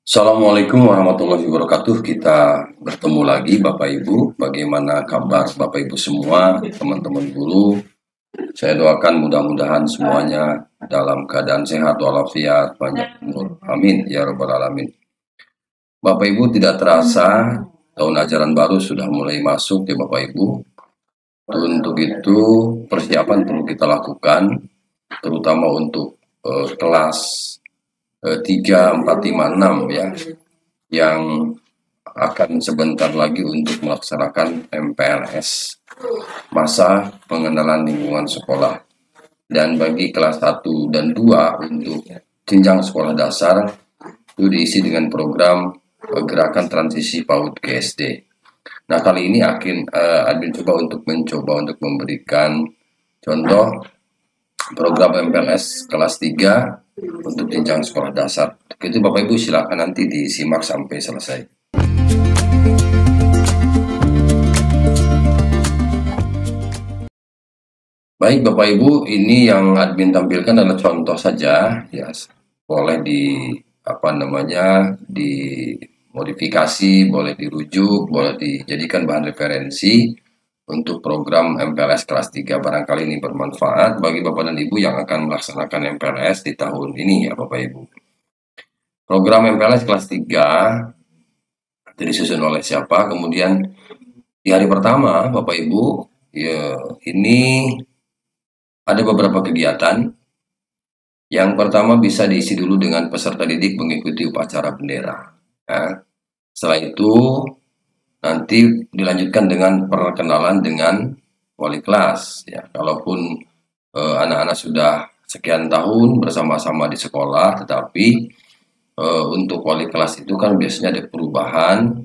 Assalamualaikum warahmatullahi wabarakatuh. Kita bertemu lagi Bapak Ibu. Bagaimana kabar Bapak Ibu semua, teman-teman guru? Saya doakan mudah-mudahan semuanya dalam keadaan sehat walafiat, banyak umur. Amin ya rabbal alamin. Bapak Ibu, tidak terasa tahun ajaran baru sudah mulai masuk ya Bapak Ibu. Untuk itu persiapan perlu kita lakukan, terutama untuk kelas 3, 4, 5, 6 ya, yang akan sebentar lagi untuk melaksanakan MPLS, masa pengenalan lingkungan sekolah. Dan bagi kelas 1 dan 2 untuk jenjang sekolah dasar itu diisi dengan program gerakan transisi PAUD ke SD. Nah, kali ini admin mencoba untuk memberikan contoh program MPLS kelas 3 untuk jenjang sekolah dasar. Itu Bapak Ibu silakan nanti disimak sampai selesai. Baik Bapak Ibu, ini yang admin tampilkan adalah contoh saja ya. Boleh dimodifikasi, boleh dirujuk, boleh dijadikan bahan referensi untuk program MPLS kelas 3. Barangkali ini bermanfaat bagi Bapak dan Ibu yang akan melaksanakan MPLS di tahun ini ya Bapak Ibu. Program MPLS kelas 3 disusun oleh siapa? Kemudian di hari pertama Bapak Ibu, ya ini ada beberapa kegiatan. Yang pertama bisa diisi dulu dengan peserta didik mengikuti upacara bendera. Ya. Setelah itu nanti dilanjutkan dengan perkenalan dengan wali kelas. Ya, kalaupun anak-anak sudah sekian tahun bersama-sama di sekolah, tetapi untuk wali kelas itu kan biasanya ada perubahan,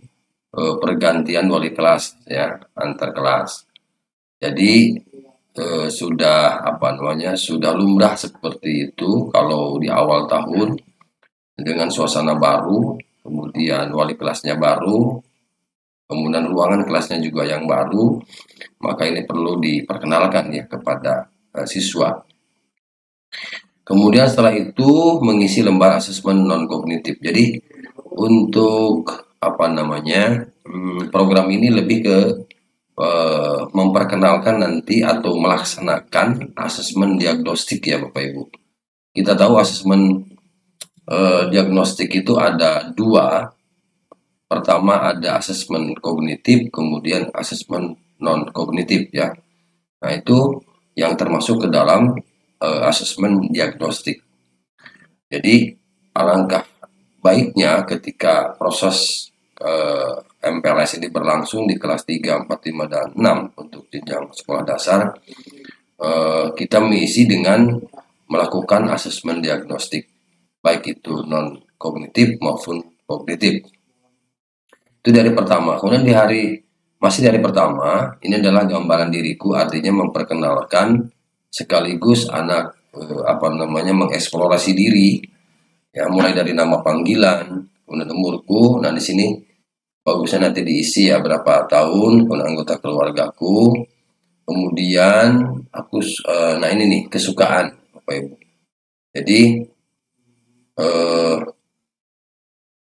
pergantian wali kelas ya antar kelas. Jadi sudah lumrah seperti itu kalau di awal tahun dengan suasana baru, kemudian wali kelasnya baru, kemudian ruangan kelasnya juga yang baru, maka ini perlu diperkenalkan ya kepada siswa. Kemudian setelah itu mengisi lembar asesmen non kognitif. Jadi untuk program ini lebih ke memperkenalkan nanti atau melaksanakan asesmen diagnostik ya Bapak Ibu. Kita tahu asesmen diagnostik itu ada dua. Pertama ada asesmen kognitif, kemudian asesmen non kognitif ya. Nah itu yang termasuk ke dalam asesmen diagnostik. Jadi alangkah baiknya ketika proses MPLS ini berlangsung di kelas 3, 4, 5, dan 6 untuk jenjang sekolah dasar, kita mengisi dengan melakukan asesmen diagnostik, baik itu non kognitif maupun kognitif. Itu dari pertama. Kemudian masih dari pertama, ini adalah gambaran diriku, artinya memperkenalkan sekaligus anak mengeksplorasi diri ya, mulai dari nama panggilan, kemudian umurku. Nah di sini bagusnya nanti diisi ya berapa tahun, kemudian anggota keluargaku, kemudian aku ini nih kesukaan Bapak Ibu. Jadi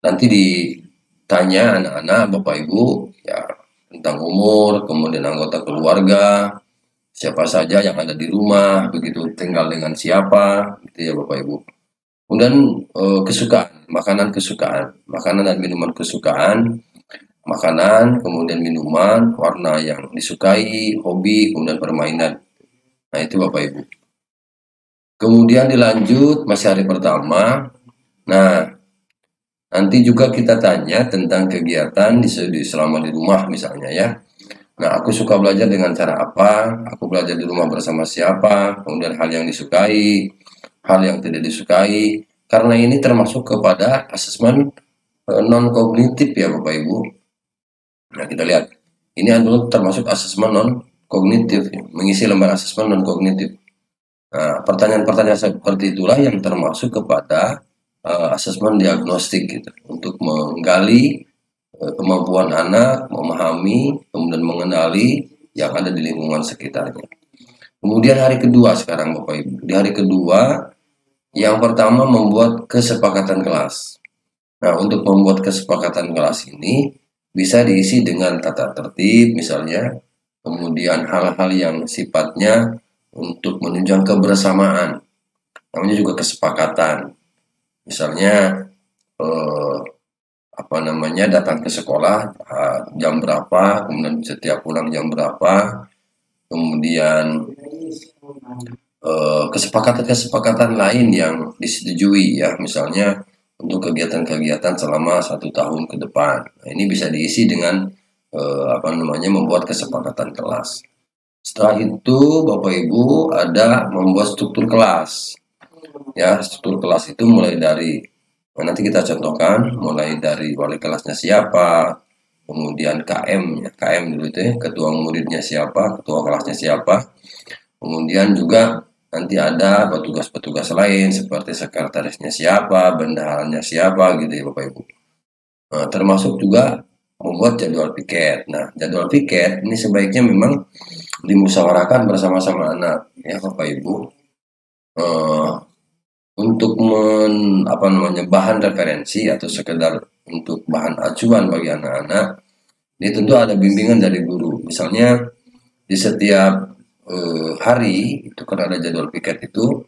nanti ditanya anak-anak Bapak Ibu ya tentang umur, kemudian anggota keluarga, siapa saja yang ada di rumah, begitu tinggal dengan siapa, gitu ya Bapak Ibu. Kemudian kesukaan, makanan dan minuman kesukaan, makanan, kemudian minuman, warna yang disukai, hobi, kemudian permainan. Nah itu Bapak Ibu. Kemudian dilanjut masih hari pertama. Nah nanti juga kita tanya tentang kegiatan selama di rumah misalnya ya. Nah, aku suka belajar dengan cara apa? Aku belajar di rumah bersama siapa? Kemudian hal yang disukai, hal yang tidak disukai. Karena ini termasuk kepada asesmen non kognitif ya Bapak Ibu. Nah, kita lihat. Ini adalah termasuk asesmen non kognitif, ya. Mengisi lembar asesmen non kognitif. Nah, pertanyaan-pertanyaan seperti itulah yang termasuk kepada asesmen diagnostik gitu, untuk menggali kemampuan anak memahami, kemudian mengenali yang ada di lingkungan sekitarnya. Kemudian hari kedua sekarang Bapak Ibu. Di hari kedua, yang pertama membuat kesepakatan kelas. Nah, untuk membuat kesepakatan kelas ini bisa diisi dengan tata tertib misalnya, kemudian hal-hal yang sifatnya untuk menunjang kebersamaan, namanya juga kesepakatan. Misalnya eh, apa namanya datang ke sekolah jam berapa, kemudian setiap pulang jam berapa, kemudian kesepakatan-kesepakatan lain yang disetujui ya, misalnya untuk kegiatan-kegiatan selama 1 tahun ke depan. Nah, ini bisa diisi dengan apa namanya membuat kesepakatan kelas. Setelah itu Bapak Ibu ada membuat struktur kelas. Ya, struktur kelas itu mulai dari nanti kita contohkan mulai dari wali kelasnya siapa, kemudian KM, ya, KM dulu itu ya, ketua muridnya siapa, ketua kelasnya siapa, kemudian juga nanti ada petugas-petugas lain seperti sekretarisnya siapa, bendaharanya siapa gitu ya Bapak Ibu. Nah, termasuk juga membuat jadwal piket. Nah, jadwal piket ini sebaiknya memang dimusyawarahkan bersama-sama anak ya Bapak Ibu. Eh, untuk apa namanya bahan referensi atau sekedar untuk bahan acuan bagi anak-anak, ini tentu ada bimbingan dari guru. Misalnya di setiap hari itu kan ada jadwal piket itu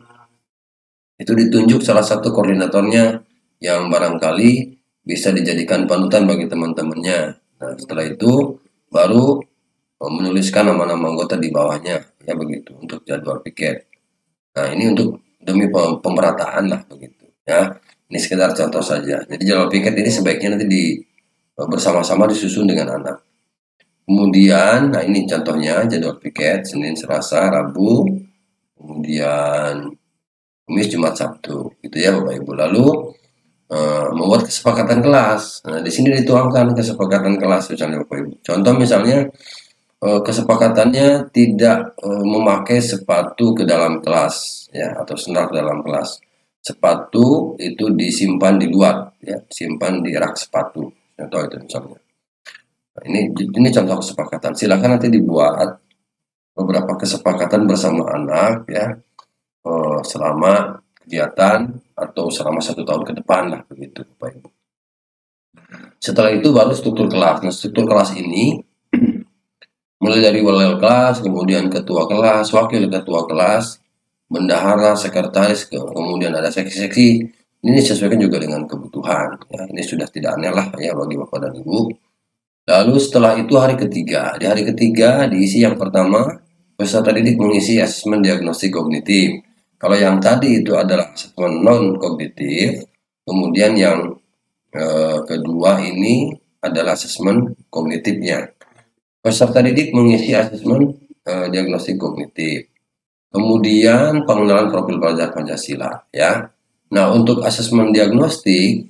ditunjuk salah satu koordinatornya yang barangkali bisa dijadikan panutan bagi teman-temannya. Nah, setelah itu baru menuliskan nama-nama anggota di bawahnya, ya begitu untuk jadwal piket. Nah, ini untuk demi pemerataan lah begitu, ya. Ini sekedar contoh saja. Jadi jadwal piket ini sebaiknya nanti bersama-sama disusun dengan anak. Kemudian, nah ini contohnya jadwal piket Senin, Selasa, Rabu, kemudian Kamis, Jumat, Sabtu, gitu ya Bapak Ibu. Lalu membuat kesepakatan kelas. Nah, di sini dituangkan kesepakatan kelas misalnya Bapak Ibu. Contoh misalnya kesepakatannya tidak memakai sepatu ke dalam kelas ya atau sendal ke dalam kelas. Sepatu itu disimpan di luar ya, simpan di rak sepatu. Contoh itu misalnya. Nah, ini contoh kesepakatan. Silakan nanti dibuat beberapa kesepakatan bersama anak ya selama kegiatan atau selama 1 tahun ke depan lah begitu Bapak Ibu. Setelah itu baru struktur kelas. Nah, struktur kelas ini mulai dari wali kelas, kemudian ketua kelas, wakil ketua kelas, bendahara, sekretaris, kemudian ada seksi-seksi. Ini disesuaikan juga dengan kebutuhan. Ya, ini sudah tidak aneh lah ya bagi Bapak dan Ibu. Lalu setelah itu hari ketiga. Di hari ketiga diisi yang pertama, peserta didik mengisi asesmen diagnostik kognitif. Kalau yang tadi itu adalah asesmen non kognitif, kemudian yang kedua ini adalah asesmen kognitifnya. Peserta didik mengisi asesmen diagnostik kognitif. Kemudian pengenalan profil pelajar Pancasila ya. Nah, untuk asesmen diagnostik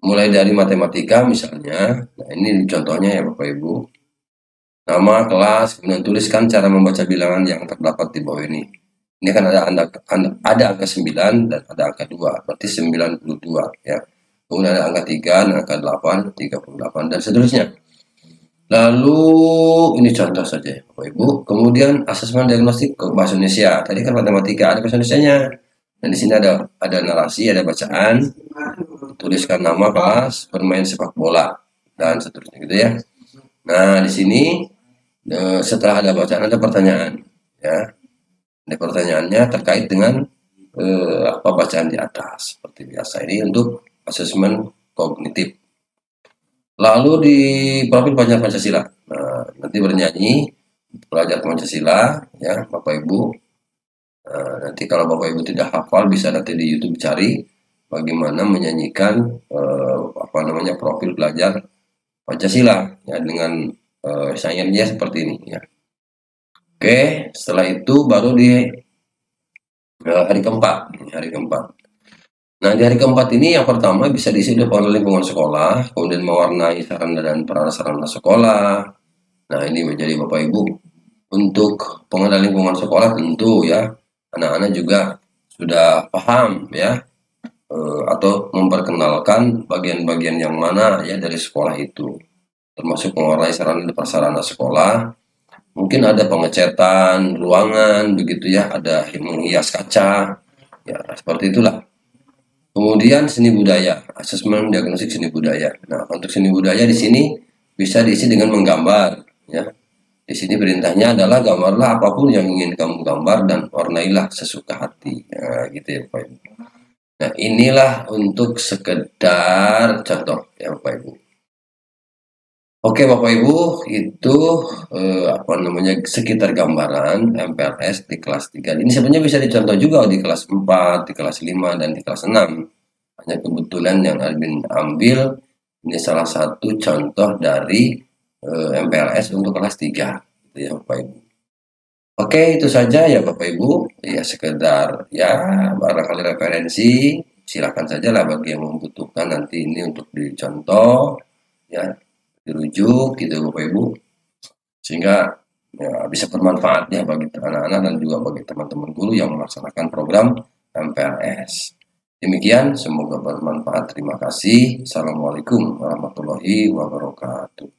mulai dari matematika misalnya. Nah, ini contohnya ya Bapak Ibu. Nama, kelas, kemudian tuliskan cara membaca bilangan yang terdapat di bawah ini. Ini kan ada angka 9 dan ada angka 2, berarti 92 ya. Kemudian ada angka 3, dan angka 8, 38 dan seterusnya. Lalu ini contoh saja Bapak Ibu. Kemudian asesmen diagnostik ke bahasa Indonesia. Tadi kan matematika, ada bahasa Indonesianya. Dan di sini ada narasi, ada bacaan, tuliskan nama kelas, bermain sepak bola dan seterusnya gitu ya. Nah, di sini setelah ada bacaan ada pertanyaan ya. Ada pertanyaannya terkait dengan apa bacaan di atas seperti biasa. Ini untuk asesmen kognitif. Lalu di profil pelajar Pancasila. Nah, nanti bernyanyi pelajar Pancasila ya Bapak Ibu. Nanti kalau Bapak Ibu tidak hafal bisa nanti di YouTube cari bagaimana menyanyikan apa namanya profil pelajar Pancasila ya dengan saingannya seperti ini ya. Oke, setelah itu baru di hari keempat. Nah, di hari keempat ini yang pertama bisa diisi oleh pengenalan lingkungan sekolah, kemudian mewarnai sarana dan prasarana sekolah. Nah, ini menjadi Bapak Ibu untuk pengenalan lingkungan sekolah tentu ya anak-anak juga sudah paham ya atau memperkenalkan bagian-bagian yang mana ya dari sekolah itu, termasuk mewarnai sarana dan prasarana sekolah. Mungkin ada pengecatan ruangan begitu ya, ada menghias kaca ya seperti itulah. Kemudian seni budaya, asesmen diagnostik seni budaya. Nah, untuk seni budaya di sini bisa diisi dengan menggambar, ya. Di sini perintahnya adalah gambarlah apapun yang ingin kamu gambar dan warnailah sesuka hati. Nah, gitu ya Bapak Ibu. Nah, inilah untuk sekedar contoh ya Bapak Ibu. Oke Bapak Ibu, itu apa namanya sekitar gambaran MPLS di kelas 3. Ini sebenarnya bisa dicontoh juga di kelas 4, di kelas 5, dan di kelas 6. Hanya kebetulan yang admin ambil ini salah satu contoh dari MPLS untuk kelas 3 gitu ya Bapak Ibu. Oke, itu saja ya Bapak Ibu. Ya sekedar ya barangkali referensi, silakan saja lah bagi yang membutuhkan nanti ini untuk dicontoh ya, dirujuk gitu Bapak Ibu. Sehingga ya, bisa bermanfaat ya bagi anak-anak dan juga bagi teman-teman guru yang melaksanakan program MPLS. Demikian, semoga bermanfaat. Terima kasih. Assalamualaikum warahmatullahi wabarakatuh.